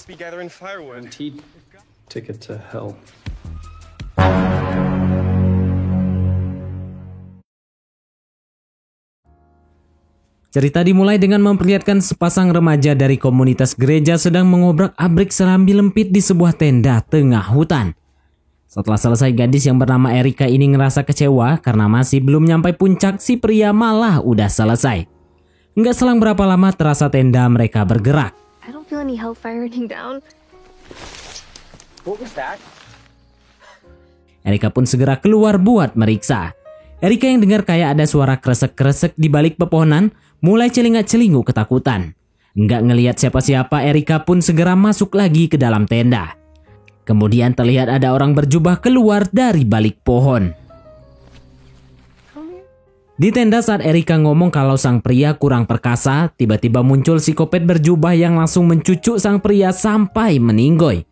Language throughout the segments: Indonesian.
must be gathering firewood. Ticket to hell. Cerita dimulai dengan memperlihatkan sepasang remaja dari komunitas gereja sedang mengobrak-abrik serambi lempit di sebuah tenda tengah hutan. Setelah selesai, gadis yang bernama Erika ini ngerasa kecewa karena masih belum nyampe puncak, si pria malah udah selesai. Nggak selang berapa lama terasa tenda mereka bergerak. I don't feel any hellfire running down. What was that? Erika pun segera keluar buat meriksa. Erika yang dengar kayak ada suara kresek-kresek di balik pepohonan, mulai celingak-celinguk ketakutan. Nggak ngelihat siapa-siapa, Erika pun segera masuk lagi ke dalam tenda. Kemudian terlihat ada orang berjubah keluar dari balik pohon. Di tenda saat Erika ngomong kalau sang pria kurang perkasa, tiba-tiba muncul psikopat berjubah yang langsung mencucuk sang pria sampai meninggoy.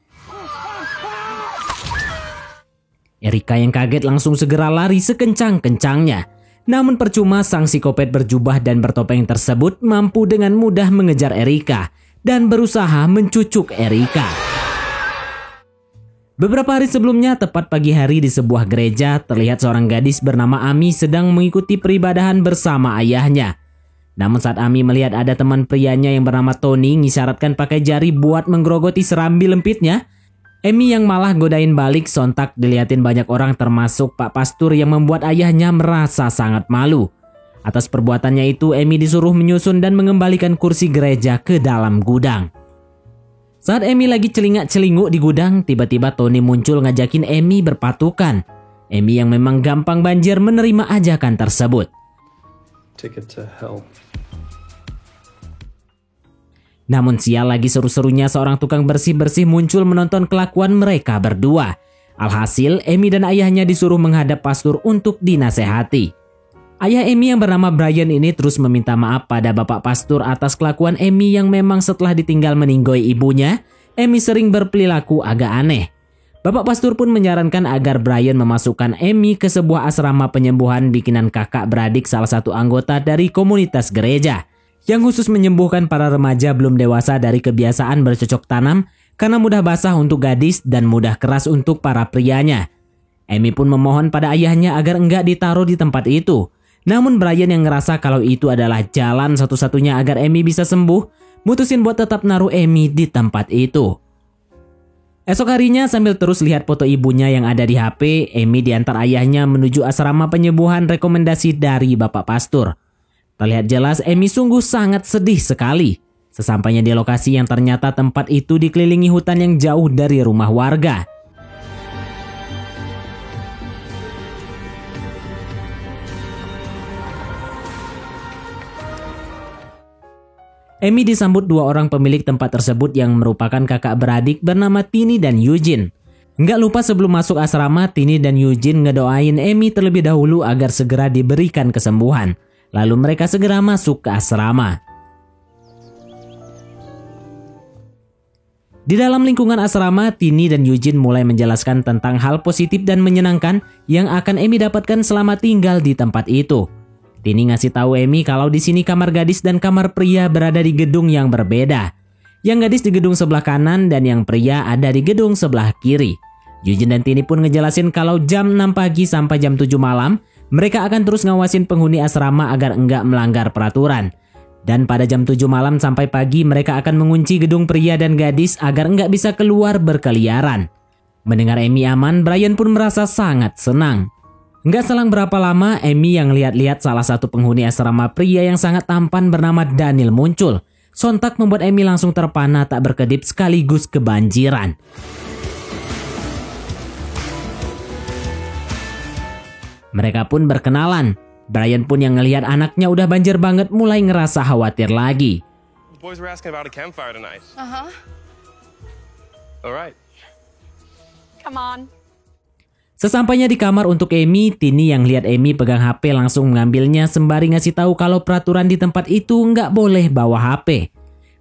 Erika yang kaget langsung segera lari sekencang-kencangnya. Namun percuma, sang psikopat berjubah dan bertopeng tersebut mampu dengan mudah mengejar Erika dan berusaha mencucuk Erika. Beberapa hari sebelumnya, tepat pagi hari di sebuah gereja, terlihat seorang gadis bernama Ami sedang mengikuti peribadahan bersama ayahnya. Namun saat Ami melihat ada teman prianya yang bernama Tony ngisyaratkan pakai jari buat menggerogoti serambi lempitnya, Emi yang malah godain balik sontak dilihatin banyak orang termasuk Pak Pastur yang membuat ayahnya merasa sangat malu. Atas perbuatannya itu, Emi disuruh menyusun dan mengembalikan kursi gereja ke dalam gudang. Saat Emi lagi celingak-celinguk di gudang, tiba-tiba Tony muncul ngajakin Emi berpatukan. Emi yang memang gampang banjir menerima ajakan tersebut. Ticket to hell. Namun sial lagi seru-serunya seorang tukang bersih-bersih muncul menonton kelakuan mereka berdua. Alhasil, Emi dan ayahnya disuruh menghadap pastor untuk dinasehati. Ayah Emi yang bernama Brian ini terus meminta maaf pada bapak pastor atas kelakuan Emi yang memang setelah ditinggal meninggoy ibunya, Emi sering berperilaku agak aneh. Bapak pastor pun menyarankan agar Brian memasukkan Emi ke sebuah asrama penyembuhan bikinan kakak beradik salah satu anggota dari komunitas gereja, yang khusus menyembuhkan para remaja belum dewasa dari kebiasaan bercocok tanam karena mudah basah untuk gadis dan mudah keras untuk para prianya. Emi pun memohon pada ayahnya agar enggak ditaruh di tempat itu. Namun Brian yang ngerasa kalau itu adalah jalan satu-satunya agar Emi bisa sembuh, mutusin buat tetap naruh Emi di tempat itu. Esok harinya sambil terus lihat foto ibunya yang ada di HP, Emi diantar ayahnya menuju asrama penyembuhan rekomendasi dari bapak pastor. Terlihat jelas Emi sungguh sangat sedih sekali. Sesampainya di lokasi yang ternyata tempat itu dikelilingi hutan yang jauh dari rumah warga. Emi disambut dua orang pemilik tempat tersebut yang merupakan kakak beradik bernama Tini dan Eugene. Nggak lupa sebelum masuk asrama, Tini dan Eugene ngedoain Emi terlebih dahulu agar segera diberikan kesembuhan. Lalu mereka segera masuk ke asrama. Di dalam lingkungan asrama, Tini dan Eugene mulai menjelaskan tentang hal positif dan menyenangkan yang akan Emi dapatkan selama tinggal di tempat itu. Tini ngasih tahu Emi kalau di sini kamar gadis dan kamar pria berada di gedung yang berbeda. Yang gadis di gedung sebelah kanan dan yang pria ada di gedung sebelah kiri. Eugene dan Tini pun ngejelasin kalau jam 6 pagi sampai jam 7 malam, mereka akan terus ngawasin penghuni asrama agar enggak melanggar peraturan. Dan pada jam 7 malam sampai pagi mereka akan mengunci gedung pria dan gadis agar enggak bisa keluar berkeliaran. Mendengar Emi aman, Brian pun merasa sangat senang. Enggak selang berapa lama, Emi yang lihat-lihat salah satu penghuni asrama pria yang sangat tampan bernama Daniel muncul. Sontak membuat Emi langsung terpana tak berkedip sekaligus kebanjiran. Mereka pun berkenalan. Brian pun yang ngelihat anaknya udah banjir banget mulai ngerasa khawatir lagi. The boys were asking about a campfire tonight. Alright. Come on. Sesampainya di kamar untuk Emi, Tini yang lihat Emi pegang HP langsung mengambilnya sembari ngasih tahu kalau peraturan di tempat itu nggak boleh bawa HP.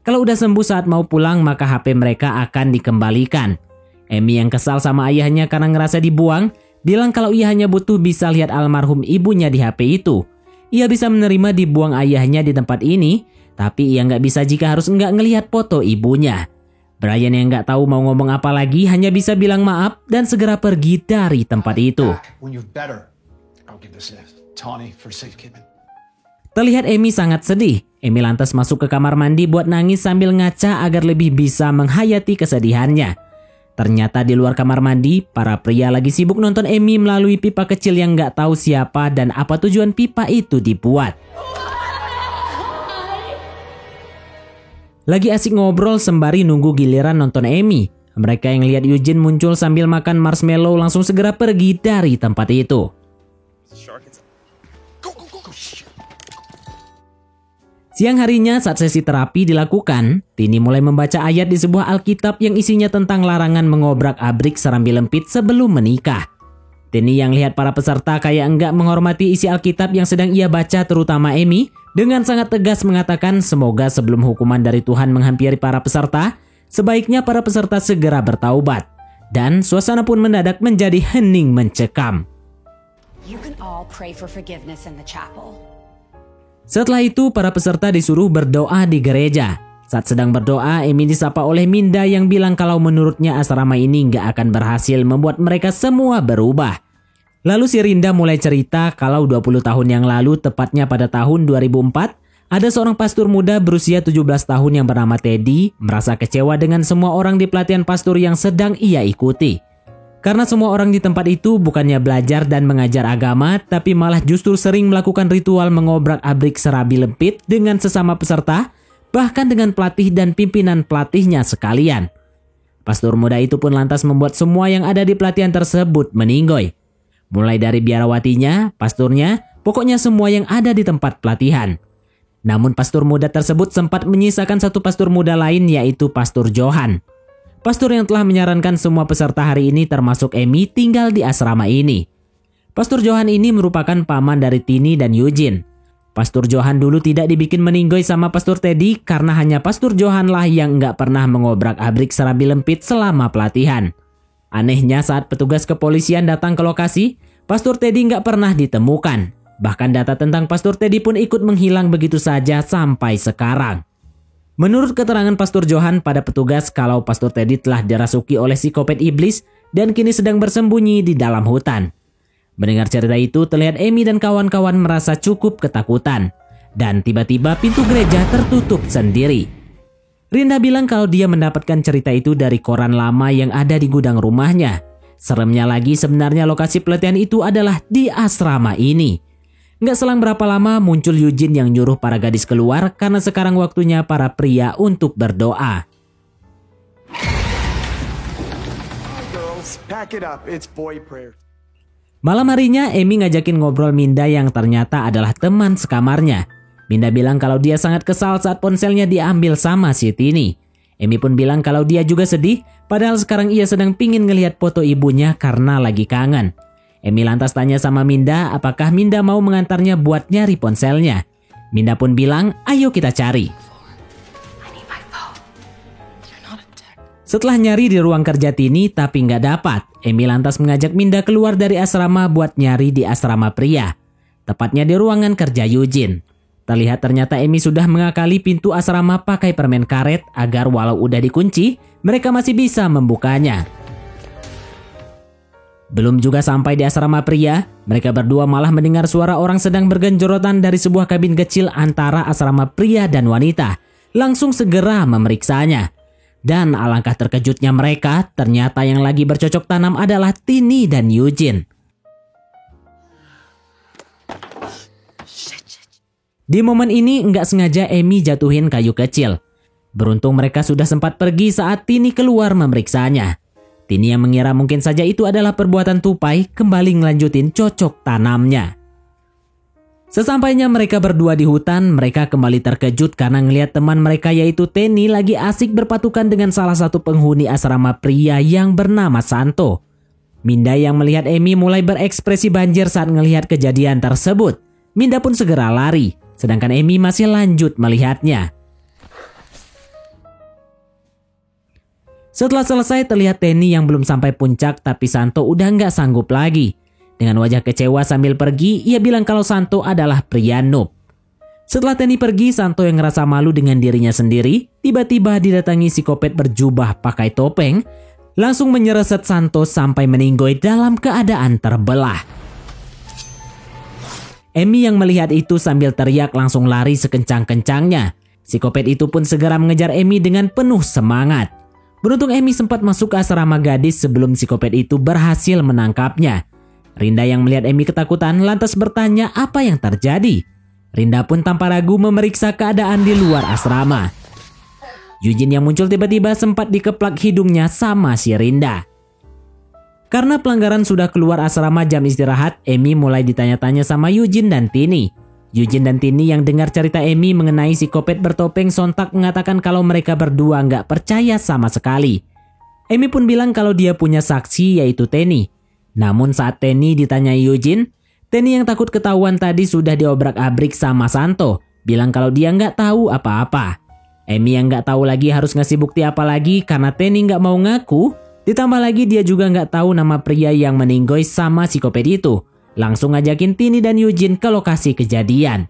Kalau udah sembuh saat mau pulang maka HP mereka akan dikembalikan. Emi yang kesal sama ayahnya karena ngerasa dibuang, bilang kalau ia hanya butuh bisa lihat almarhum ibunya di HP itu. Ia bisa menerima dibuang ayahnya di tempat ini, tapi ia nggak bisa jika harus nggak ngelihat foto ibunya. Brian yang nggak tahu mau ngomong apa lagi hanya bisa bilang maaf dan segera pergi dari tempat itu. When you're better, I'll give this a tawny for safekeeping. Terlihat Amy sangat sedih. Amy lantas masuk ke kamar mandi buat nangis sambil ngaca agar lebih bisa menghayati kesedihannya. Ternyata di luar kamar mandi, para pria lagi sibuk nonton Amy melalui pipa kecil yang nggak tahu siapa dan apa tujuan pipa itu dibuat. Lagi asik ngobrol sembari nunggu giliran nonton Amy. Mereka yang lihat Eugene muncul sambil makan marshmallow langsung segera pergi dari tempat itu. Siang harinya saat sesi terapi dilakukan, Tini mulai membaca ayat di sebuah Alkitab yang isinya tentang larangan mengobrak-abrik serambi lempit sebelum menikah. Tini yang lihat para peserta kayak enggak menghormati isi Alkitab yang sedang ia baca terutama Amy, dengan sangat tegas mengatakan semoga sebelum hukuman dari Tuhan menghampiri para peserta, sebaiknya para peserta segera bertaubat. Dan suasana pun mendadak menjadi hening mencekam. You can all pray for forgiveness in the chapel. Setelah itu, para peserta disuruh berdoa di gereja. Saat sedang berdoa, Amy disapa oleh Minda yang bilang kalau menurutnya asrama ini nggak akan berhasil membuat mereka semua berubah. Lalu si Rinda mulai cerita kalau 20 tahun yang lalu, tepatnya pada tahun 2004, ada seorang pastor muda berusia 17 tahun yang bernama Teddy merasa kecewa dengan semua orang di pelatihan pastor yang sedang ia ikuti. Karena semua orang di tempat itu bukannya belajar dan mengajar agama, tapi malah justru sering melakukan ritual mengobrak-abrik serambi lempit dengan sesama peserta, bahkan dengan pelatih dan pimpinan pelatihnya sekalian. Pastor muda itu pun lantas membuat semua yang ada di pelatihan tersebut meninggoy. Mulai dari biarawatinya, pasturnya, pokoknya semua yang ada di tempat pelatihan. Namun pastor muda tersebut sempat menyisakan satu pastor muda lain, yaitu Pastor Johan. Pastor yang telah menyarankan semua peserta hari ini termasuk Amy tinggal di asrama ini. Pastor Johan ini merupakan paman dari Tini dan Eugene. Pastor Johan dulu tidak dibikin meninggoy sama Pastor Teddy karena hanya Pastor Johan lah yang nggak pernah mengobrak-abrik serambi lempit selama pelatihan. Anehnya saat petugas kepolisian datang ke lokasi, Pastor Teddy nggak pernah ditemukan. Bahkan data tentang Pastor Teddy pun ikut menghilang begitu saja sampai sekarang. Menurut keterangan Pastor Johan pada petugas kalau Pastor Teddy telah dirasuki oleh psikopat iblis dan kini sedang bersembunyi di dalam hutan. Mendengar cerita itu, terlihat Amy dan kawan-kawan merasa cukup ketakutan. Dan tiba-tiba pintu gereja tertutup sendiri. Rinda bilang kalau dia mendapatkan cerita itu dari koran lama yang ada di gudang rumahnya. Seremnya lagi sebenarnya lokasi pelatihan itu adalah di asrama ini. Nggak selang berapa lama muncul Eugene yang nyuruh para gadis keluar karena sekarang waktunya para pria untuk berdoa. Girls, pack it up. It's boy prayer. Malam harinya Amy ngajakin ngobrol Minda yang ternyata adalah teman sekamarnya. Minda bilang kalau dia sangat kesal saat ponselnya diambil sama si Tini. Amy pun bilang kalau dia juga sedih, padahal sekarang ia sedang pingin ngelihat foto ibunya karena lagi kangen. Amy lantas tanya sama Minda apakah Minda mau mengantarnya buat nyari ponselnya. Minda pun bilang, ayo kita cari. Setelah nyari di ruang kerja Tini tapi nggak dapat, Amy lantas mengajak Minda keluar dari asrama buat nyari di asrama pria. Tepatnya di ruangan kerja Eugene. Terlihat ternyata Amy sudah mengakali pintu asrama pakai permen karet agar walau udah dikunci, mereka masih bisa membukanya. Belum juga sampai di asrama pria, mereka berdua malah mendengar suara orang sedang bergenjorotan dari sebuah kabin kecil antara asrama pria dan wanita. Langsung segera memeriksanya. Dan alangkah terkejutnya mereka, ternyata yang lagi bercocok tanam adalah Tini dan Eugene. Di momen ini nggak sengaja Amy jatuhin kayu kecil. Beruntung mereka sudah sempat pergi saat Tini keluar memeriksanya. Tini yang mengira mungkin saja itu adalah perbuatan tupai kembali ngelanjutin cocok tanamnya. Sesampainya mereka berdua di hutan, mereka kembali terkejut karena ngelihat teman mereka yaitu Teni lagi asik berpatukan dengan salah satu penghuni asrama pria yang bernama Santo. Minda yang melihat Amy mulai berekspresi banjir saat ngelihat kejadian tersebut. Minda pun segera lari. Sedangkan Amy masih lanjut melihatnya. Setelah selesai terlihat Teni yang belum sampai puncak tapi Santo udah nggak sanggup lagi. Dengan wajah kecewa sambil pergi, ia bilang kalau Santo adalah pria noob. Setelah Tenny pergi, Santo yang ngerasa malu dengan dirinya sendiri, tiba-tiba didatangi psikopat berjubah pakai topeng, langsung menyereset Santo sampai meninggoy dalam keadaan terbelah. Amy yang melihat itu sambil teriak langsung lari sekencang-kencangnya. Psikopat itu pun segera mengejar Amy dengan penuh semangat. Beruntung Amy sempat masuk ke asrama gadis sebelum psikopat itu berhasil menangkapnya. Rinda yang melihat Amy ketakutan lantas bertanya apa yang terjadi. Rinda pun tanpa ragu memeriksa keadaan di luar asrama. Eugene yang muncul tiba-tiba sempat dikeplak hidungnya sama si Rinda. Karena pelanggaran sudah keluar asrama jam istirahat, Amy mulai ditanya-tanya sama Eugene dan Tini. Eugene dan Tini yang dengar cerita Amy mengenai psikopat bertopeng sontak mengatakan kalau mereka berdua nggak percaya sama sekali. Amy pun bilang kalau dia punya saksi yaitu Tenny. Namun saat Tenny ditanya Eugene, Tenny yang takut ketahuan tadi sudah diobrak-abrik sama Santo, bilang kalau dia nggak tahu apa-apa. Amy yang nggak tahu lagi harus ngasih bukti apa lagi karena Tenny nggak mau ngaku. Ditambah lagi dia juga nggak tahu nama pria yang meninggoy sama psikopat itu. Langsung ngajakin Tini dan Eugene ke lokasi kejadian.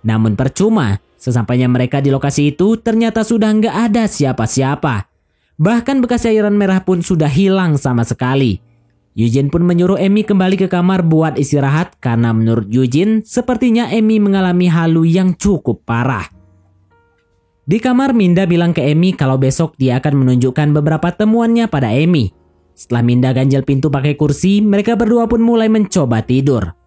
Namun percuma, sesampainya mereka di lokasi itu ternyata sudah nggak ada siapa-siapa. Bahkan bekas cairan merah pun sudah hilang sama sekali. Eugene pun menyuruh Amy kembali ke kamar buat istirahat karena menurut Eugene sepertinya Amy mengalami halu yang cukup parah. Di kamar, Minda bilang ke Amy kalau besok dia akan menunjukkan beberapa temuannya pada Amy. Setelah Minda ganjel pintu pakai kursi, mereka berdua pun mulai mencoba tidur.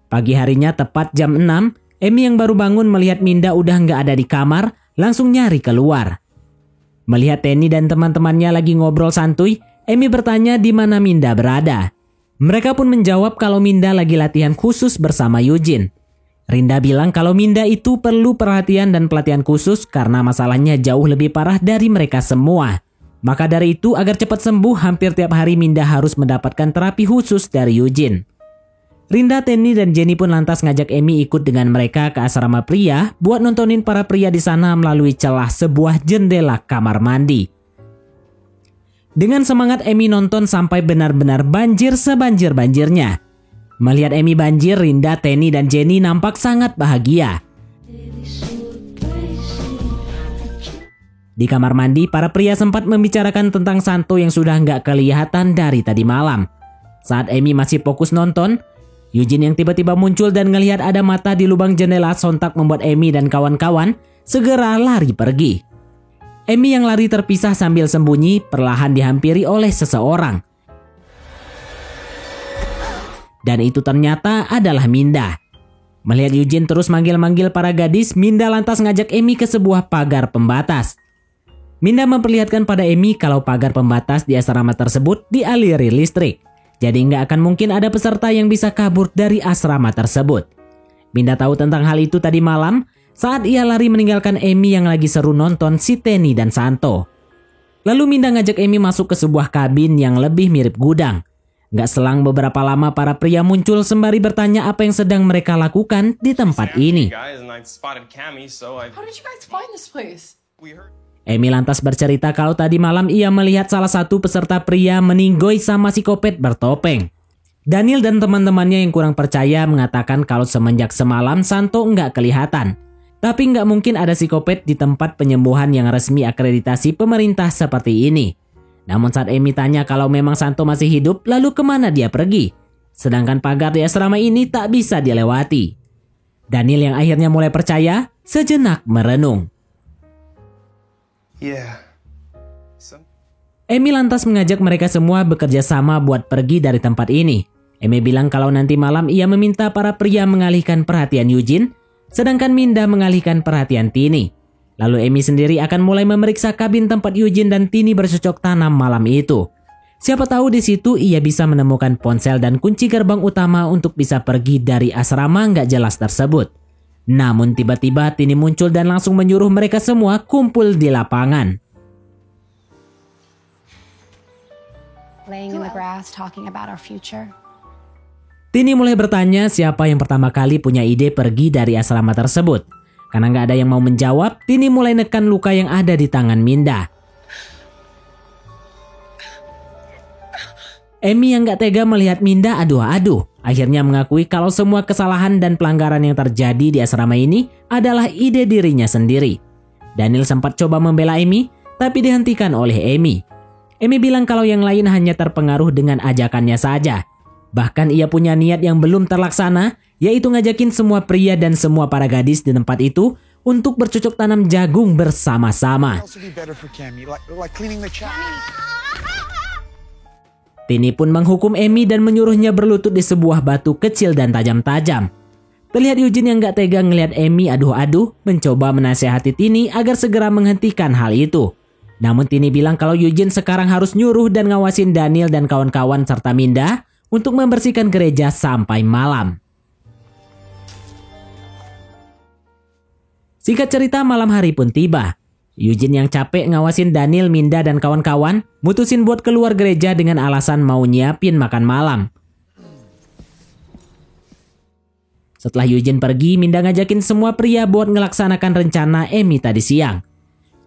Pagi harinya tepat jam 6, Amy yang baru bangun melihat Minda udah nggak ada di kamar, langsung nyari keluar. Melihat Tenny dan teman-temannya lagi ngobrol santuy, Amy bertanya di mana Minda berada. Mereka pun menjawab kalau Minda lagi latihan khusus bersama Eugene. Rinda bilang kalau Minda itu perlu perhatian dan pelatihan khusus karena masalahnya jauh lebih parah dari mereka semua. Maka dari itu agar cepat sembuh hampir tiap hari Minda harus mendapatkan terapi khusus dari Eugene. Rinda, Tenny, dan Jenny pun lantas ngajak Amy ikut dengan mereka ke asrama pria buat nontonin para pria di sana melalui celah sebuah jendela kamar mandi. Dengan semangat Amy nonton sampai benar-benar banjir sebanjir-banjirnya. Melihat Amy banjir, Rinda, Tenny, dan Jenny nampak sangat bahagia. Di kamar mandi, para pria sempat membicarakan tentang Santo yang sudah nggak kelihatan dari tadi malam. Saat Amy masih fokus nonton, Eugene yang tiba-tiba muncul dan ngelihat ada mata di lubang jendela sontak membuat Amy dan kawan-kawan segera lari pergi. Amy yang lari terpisah sambil sembunyi perlahan dihampiri oleh seseorang. Dan itu ternyata adalah Minda. Melihat Eugene terus manggil-manggil para gadis, Minda lantas ngajak Amy ke sebuah pagar pembatas. Minda memperlihatkan pada Amy kalau pagar pembatas di asrama tersebut dialiri listrik. Jadi nggak akan mungkin ada peserta yang bisa kabur dari asrama tersebut. Minda tahu tentang hal itu tadi malam saat ia lari meninggalkan Amy yang lagi seru nonton si Tenny dan Santo. Lalu Minda ngajak Amy masuk ke sebuah kabin yang lebih mirip gudang. Gak selang beberapa lama para pria muncul sembari bertanya apa yang sedang mereka lakukan di tempat ini. Amy lantas bercerita kalau tadi malam ia melihat salah satu peserta pria meninggoy sama psikopat bertopeng. Daniel dan teman-temannya yang kurang percaya mengatakan kalau semenjak semalam Santo nggak kelihatan. Tapi nggak mungkin ada psikopat di tempat penyembuhan yang resmi akreditasi pemerintah seperti ini. Namun saat Amy tanya kalau memang Santo masih hidup, lalu kemana dia pergi? Sedangkan pagar di asrama ini tak bisa dilewati. Daniel yang akhirnya mulai percaya, sejenak merenung. Amy lantas mengajak mereka semua bekerja sama buat pergi dari tempat ini. Amy bilang kalau nanti malam ia meminta para pria mengalihkan perhatian Eugene, sedangkan Minda mengalihkan perhatian Tini. Lalu Amy sendiri akan mulai memeriksa kabin tempat Eugene dan Tini bercocok tanam malam itu. Siapa tahu di situ ia bisa menemukan ponsel dan kunci gerbang utama untuk bisa pergi dari asrama nggak jelas tersebut. Namun tiba-tiba Tini muncul dan langsung menyuruh mereka semua kumpul di lapangan. Laying in the grass, talking about our future. Tini mulai bertanya siapa yang pertama kali punya ide pergi dari asrama tersebut. Karena nggak ada yang mau menjawab, Tini mulai nekan luka yang ada di tangan Minda. Amy yang gak tega melihat Minda adu-adu akhirnya mengakui kalau semua kesalahan dan pelanggaran yang terjadi di asrama ini adalah ide dirinya sendiri. Daniel sempat coba membela Amy, tapi dihentikan oleh Amy. Amy bilang kalau yang lain hanya terpengaruh dengan ajakannya saja. Bahkan ia punya niat yang belum terlaksana, yaitu ngajakin semua pria dan semua para gadis di tempat itu untuk bercocok tanam jagung bersama-sama. Tini pun menghukum Amy dan menyuruhnya berlutut di sebuah batu kecil dan tajam-tajam. Terlihat Eugene yang gak tega ngelihat Amy aduh-aduh mencoba menasehati Tini agar segera menghentikan hal itu. Namun Tini bilang kalau Eugene sekarang harus nyuruh dan ngawasin Daniel dan kawan-kawan serta Minda untuk membersihkan gereja sampai malam. Singkat cerita, malam hari pun tiba. Eugene yang capek ngawasin Daniel, Minda, dan kawan-kawan mutusin buat keluar gereja dengan alasan mau nyiapin makan malam. Setelah Eugene pergi, Minda ngajakin semua pria buat ngelaksanakan rencana Amy tadi siang.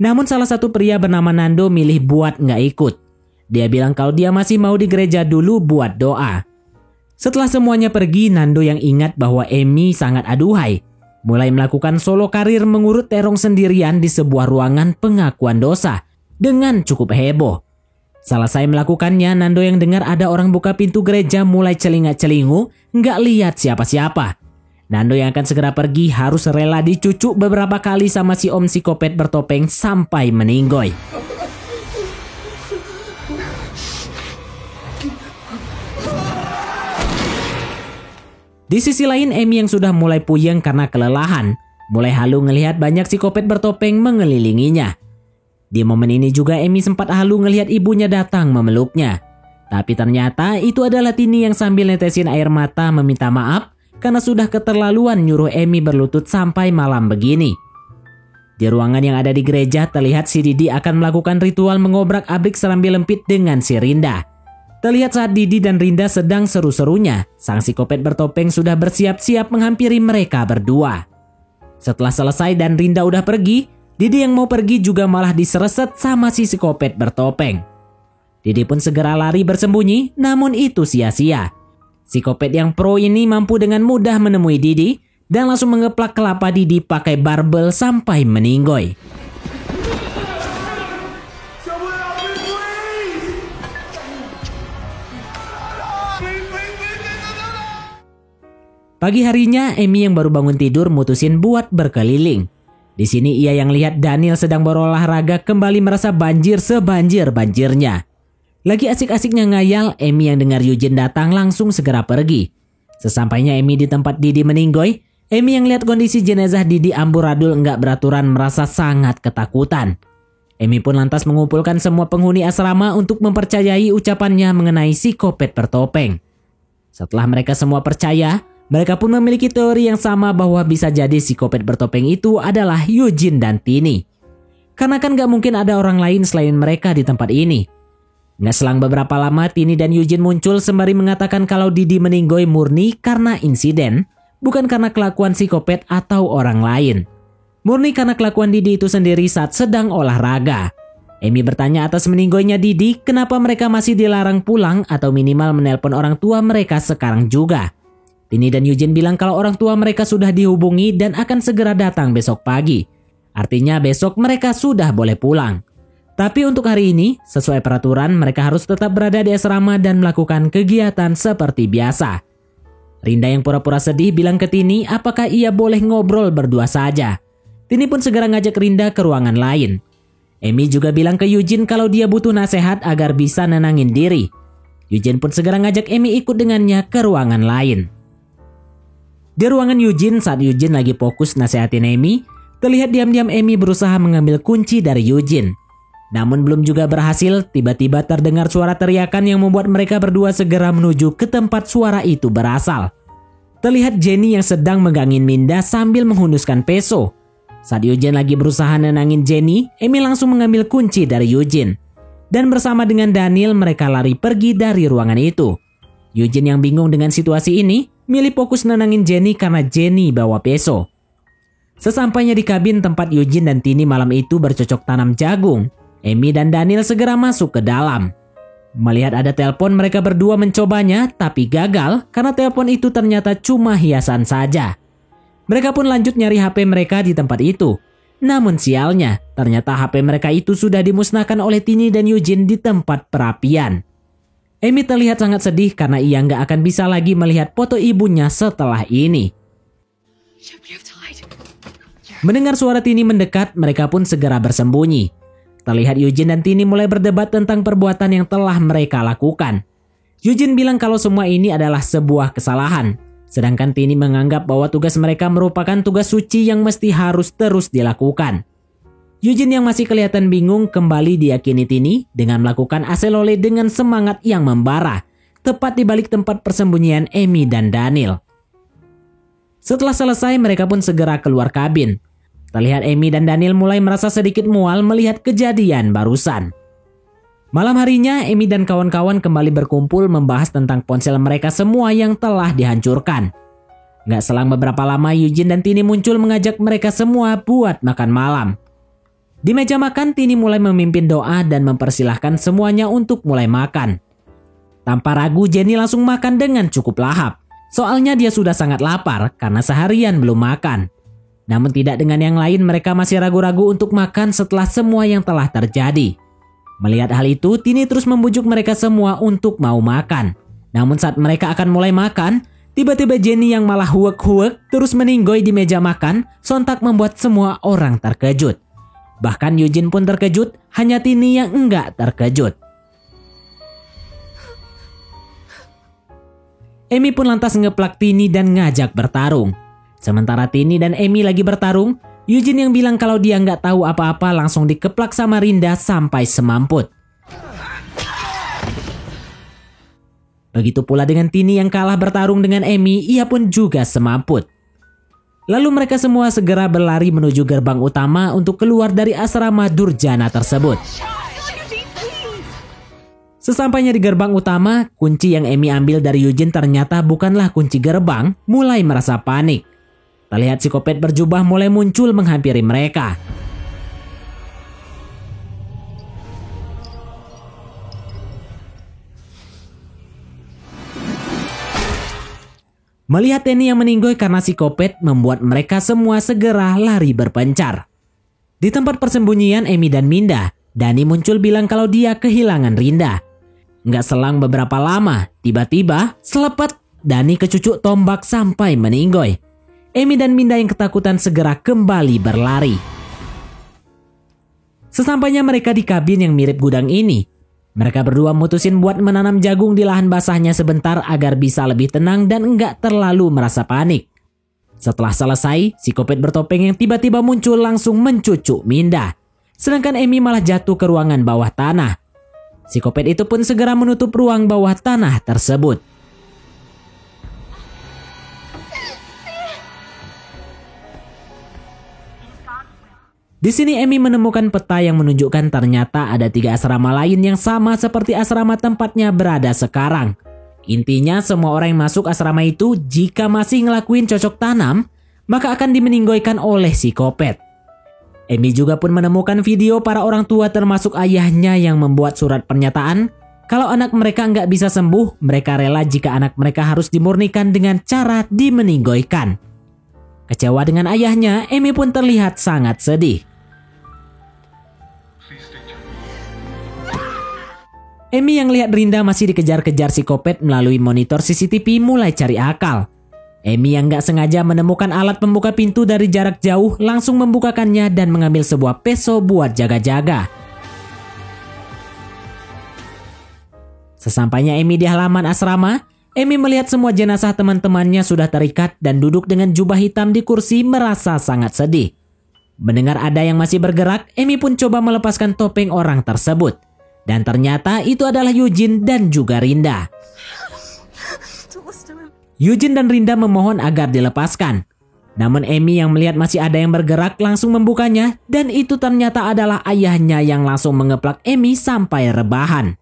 Namun salah satu pria bernama Nando milih buat nggak ikut. Dia bilang kalau dia masih mau di gereja dulu buat doa. Setelah semuanya pergi, Nando yang ingat bahwa Amy sangat aduhai mulai melakukan solo karir mengurut terong sendirian di sebuah ruangan pengakuan dosa dengan cukup heboh. Selesai melakukannya, Nando yang dengar ada orang buka pintu gereja mulai celingak-celingu, nggak lihat siapa-siapa. Nando yang akan segera pergi harus rela dicucuk beberapa kali sama si om psikopat bertopeng sampai meninggoy. Di sisi lain, Amy yang sudah mulai puyeng karena kelelahan, mulai halu ngelihat banyak psikopat bertopeng mengelilinginya. Di momen ini juga Amy sempat halu ngelihat ibunya datang memeluknya. Tapi ternyata itu adalah Tini yang sambil netesin air mata meminta maaf karena sudah keterlaluan nyuruh Amy berlutut sampai malam begini. Di ruangan yang ada di gereja terlihat si Didi akan melakukan ritual mengobrak-abrik serambi lempit dengan si Rinda. Terlihat saat Didi dan Rinda sedang seru-serunya, sang psikopat bertopeng sudah bersiap-siap menghampiri mereka berdua. Setelah selesai dan Rinda udah pergi, Didi yang mau pergi juga malah disereset sama si psikopat bertopeng. Didi pun segera lari bersembunyi, namun itu sia-sia. Psikopat yang pro ini mampu dengan mudah menemui Didi dan langsung mengeplak kelapa Didi pakai barbel sampai meninggoy. Pagi harinya, Amy yang baru bangun tidur mutusin buat berkeliling. Di sini ia yang lihat Daniel sedang berolahraga kembali merasa banjir sebanjir-banjirnya. Lagi asik-asiknya ngayal, Amy yang dengar Eugene datang langsung segera pergi. Sesampainya Amy di tempat Didi meninggoy, Amy yang lihat kondisi jenazah Didi amburadul nggak beraturan merasa sangat ketakutan. Amy pun lantas mengumpulkan semua penghuni asrama untuk mempercayai ucapannya mengenai psikopat bertopeng. Setelah mereka semua percaya, mereka pun memiliki teori yang sama bahwa bisa jadi psikopat bertopeng itu adalah Eugene dan Tini. Karena kan gak mungkin ada orang lain selain mereka di tempat ini. Nggak selang beberapa lama, Tini dan Eugene muncul sembari mengatakan kalau Didi meninggoy murni karena insiden, bukan karena kelakuan psikopat atau orang lain. Murni karena kelakuan Didi itu sendiri saat sedang olahraga. Amy bertanya atas meninggoynya Didi, kenapa mereka masih dilarang pulang atau minimal menelpon orang tua mereka sekarang juga. Tini dan Eugene bilang kalau orang tua mereka sudah dihubungi dan akan segera datang besok pagi. Artinya besok mereka sudah boleh pulang. Tapi untuk hari ini, sesuai peraturan mereka harus tetap berada di asrama dan melakukan kegiatan seperti biasa. Rinda yang pura-pura sedih bilang ke Tini apakah ia boleh ngobrol berdua saja. Tini pun segera ngajak Rinda ke ruangan lain. Amy juga bilang ke Eugene kalau dia butuh nasihat agar bisa nenangin diri. Eugene pun segera ngajak Amy ikut dengannya ke ruangan lain. Di ruangan Eugene, saat Eugene lagi fokus nasihatin Amy, terlihat diam-diam Amy berusaha mengambil kunci dari Eugene. Namun belum juga berhasil, tiba-tiba terdengar suara teriakan yang membuat mereka berdua segera menuju ke tempat suara itu berasal. Terlihat Jenny yang sedang megangin Minda sambil menghunuskan peso. Saat Eugene lagi berusaha nenangin Jenny, Amy langsung mengambil kunci dari Eugene. Dan bersama dengan Daniel mereka lari pergi dari ruangan itu. Eugene yang bingung dengan situasi ini, milih fokus nenangin Jenny karena Jenny bawa peso. Sesampainya di kabin tempat Eugene dan Tini malam itu bercocok tanam jagung, Amy dan Daniel segera masuk ke dalam. Melihat ada telepon, mereka berdua mencobanya, tapi gagal karena telepon itu ternyata cuma hiasan saja. Mereka pun lanjut nyari HP mereka di tempat itu. Namun sialnya, ternyata HP mereka itu sudah dimusnahkan oleh Tini dan Eugene di tempat perapian. Amy terlihat sangat sedih karena ia nggak akan bisa lagi melihat foto ibunya setelah ini. Mendengar suara Tini mendekat, mereka pun segera bersembunyi. Terlihat Eugene dan Tini mulai berdebat tentang perbuatan yang telah mereka lakukan. Eugene bilang kalau semua ini adalah sebuah kesalahan. Sedangkan Tini menganggap bahwa tugas mereka merupakan tugas suci yang mesti harus terus dilakukan. Eugene yang masih kelihatan bingung kembali diyakini Tini dengan melakukan aselole dengan semangat yang membara, tepat di balik tempat persembunyian Amy dan Daniel. Setelah selesai, mereka pun segera keluar kabin. Terlihat Amy dan Daniel mulai merasa sedikit mual melihat kejadian barusan. Malam harinya, Amy dan kawan-kawan kembali berkumpul membahas tentang ponsel mereka semua yang telah dihancurkan. Gak selang beberapa lama, Eugene dan Tini muncul mengajak mereka semua buat makan malam. Di meja makan, Tini mulai memimpin doa dan mempersilahkan semuanya untuk mulai makan. Tanpa ragu, Jenny langsung makan dengan cukup lahap. Soalnya dia sudah sangat lapar karena seharian belum makan. Namun tidak dengan yang lain, mereka masih ragu-ragu untuk makan setelah semua yang telah terjadi. Melihat hal itu, Tini terus membujuk mereka semua untuk mau makan. Namun saat mereka akan mulai makan, tiba-tiba Jenny yang malah huwek-huwek terus meninggoy di meja makan, sontak membuat semua orang terkejut. Bahkan Eugene pun terkejut, hanya Tini yang enggak terkejut. Amy pun lantas ngeplak Tini dan ngajak bertarung. Sementara Tini dan Amy lagi bertarung, Eugene yang bilang kalau dia nggak tahu apa-apa langsung dikeplak sama Rinda sampai semamput. Begitu pula dengan Tini yang kalah bertarung dengan Amy, ia pun juga semamput. Lalu mereka semua segera berlari menuju gerbang utama untuk keluar dari asrama durjana tersebut. Sesampainya di gerbang utama, kunci yang Amy ambil dari Eugene ternyata bukanlah kunci gerbang, mulai merasa panik. Terlihat psikopat berjubah mulai muncul menghampiri mereka. Melihat Tini yang meninggoy karena psikopat membuat mereka semua segera lari berpencar. Di tempat persembunyian Amy dan Minda, Dani muncul bilang kalau dia kehilangan Rinda. Nggak selang beberapa lama, tiba-tiba selepet Dani kecucuk tombak sampai meninggoy. Amy dan Minda yang ketakutan segera kembali berlari. Sesampainya mereka di kabin yang mirip gudang ini, mereka berdua mutusin buat menanam jagung di lahan basahnya sebentar agar bisa lebih tenang dan enggak terlalu merasa panik. Setelah selesai, psikopat bertopeng yang tiba-tiba muncul langsung mencucuk Minda. Sedangkan Amy malah jatuh ke ruangan bawah tanah. Psikopat itu pun segera menutup ruang bawah tanah tersebut. Di sini Amy menemukan peta yang menunjukkan ternyata ada 3 asrama lain yang sama seperti asrama tempatnya berada sekarang. Intinya semua orang yang masuk asrama itu jika masih ngelakuin cocok tanam, maka akan dimeninggoykan oleh psikopat. Amy juga pun menemukan video para orang tua termasuk ayahnya yang membuat surat pernyataan kalau anak mereka nggak bisa sembuh, mereka rela jika anak mereka harus dimurnikan dengan cara dimeninggoykan. Kecewa dengan ayahnya, Amy pun terlihat sangat sedih. Amy yang lihat Rinda masih dikejar-kejar psikopat melalui monitor CCTV mulai cari akal. Amy yang gak sengaja menemukan alat pembuka pintu dari jarak jauh langsung membukakannya dan mengambil sebuah peso buat jaga-jaga. Sesampainya Amy di halaman asrama, Amy melihat semua jenazah teman-temannya sudah terikat dan duduk dengan jubah hitam di kursi merasa sangat sedih. Mendengar ada yang masih bergerak, Amy pun coba melepaskan topeng orang tersebut. Dan ternyata itu adalah Eugene dan juga Rinda. Eugene dan Rinda memohon agar dilepaskan. Namun Amy yang melihat masih ada yang bergerak langsung membukanya dan itu ternyata adalah ayahnya yang langsung mengeplak Amy sampai rebahan.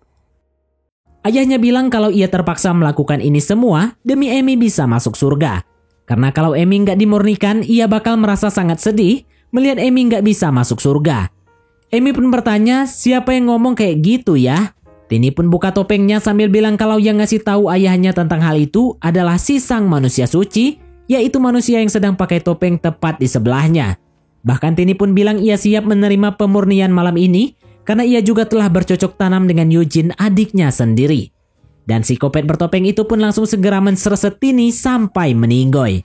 Ayahnya bilang kalau ia terpaksa melakukan ini semua demi Amy bisa masuk surga. Karena kalau Amy nggak dimurnikan, ia bakal merasa sangat sedih melihat Amy nggak bisa masuk surga. Amy pun bertanya, siapa yang ngomong kayak gitu ya? Tini pun buka topengnya sambil bilang kalau yang ngasih tahu ayahnya tentang hal itu adalah si sang manusia suci, yaitu manusia yang sedang pakai topeng tepat di sebelahnya. Bahkan Tini pun bilang ia siap menerima pemurnian malam ini karena ia juga telah bercocok tanam dengan Eugene, adiknya sendiri. Dan psikopat bertopeng itu pun langsung segera menserset Tini sampai meninggoy.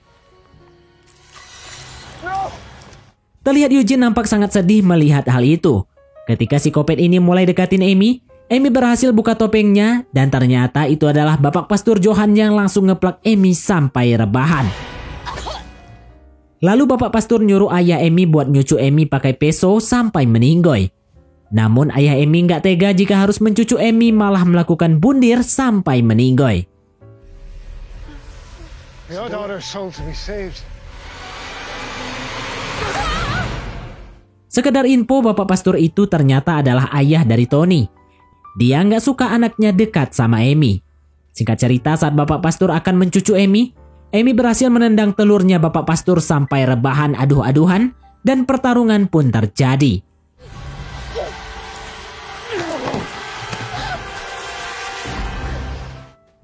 Terlihat Eugene nampak sangat sedih melihat hal itu. Ketika psikopat ini mulai dekatin Amy berhasil buka topengnya dan ternyata itu adalah Bapak Pastor Johan yang langsung ngeplak Amy sampai rebahan. Lalu Bapak Pastor nyuruh ayah Amy buat nyucu Amy pakai peso sampai meninggoy. Namun ayah Amy nggak tega jika harus mencucu Amy, malah melakukan bundir sampai meninggoy. Your daughter's soul to be saved. Sekedar info, Bapak Pastor itu ternyata adalah ayah dari Tony. Dia nggak suka anaknya dekat sama Amy. Singkat cerita, saat Bapak Pastor akan mencucu Amy berhasil menendang telurnya Bapak Pastor sampai rebahan aduh-aduhan dan pertarungan pun terjadi.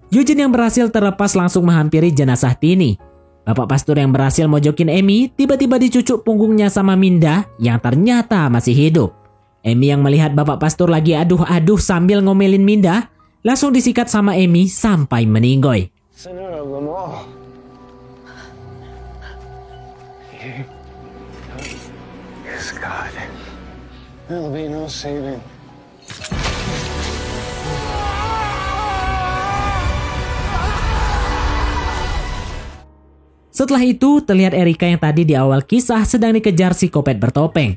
Eugene yang berhasil terlepas langsung menghampiri jenazah Tini. Bapak Pastor yang berhasil mojokin Amy tiba-tiba dicucuk punggungnya sama Minda yang ternyata masih hidup. Amy yang melihat Bapak Pastor lagi aduh-aduh sambil ngomelin Minda langsung disikat sama Amy sampai meninggoy. Sinner of them all. Yes, God. There'll be no saving. Setelah itu, terlihat Erika yang tadi di awal kisah sedang dikejar psikopat bertopeng.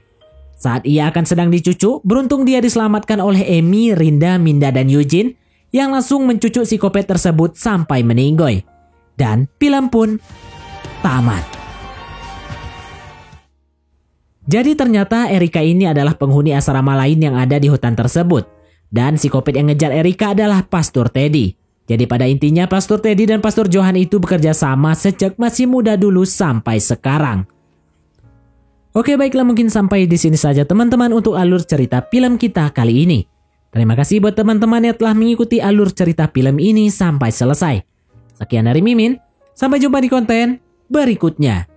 Saat ia akan sedang dicucu, beruntung dia diselamatkan oleh Amy, Rinda, Minda, dan Eugene yang langsung mencucuk psikopat tersebut sampai meninggoy. Dan film pun tamat. Jadi ternyata Erika ini adalah penghuni asrama lain yang ada di hutan tersebut. Dan psikopat yang ngejar Erika adalah Pastor Teddy. Jadi pada intinya Pastor Teddy dan Pastor Johan itu bekerja sama sejak masih muda dulu sampai sekarang. Oke, baiklah, mungkin sampai di sini saja teman-teman untuk alur cerita film kita kali ini. Terima kasih buat teman-teman yang telah mengikuti alur cerita film ini sampai selesai. Sekian dari Mimin, sampai jumpa di konten berikutnya.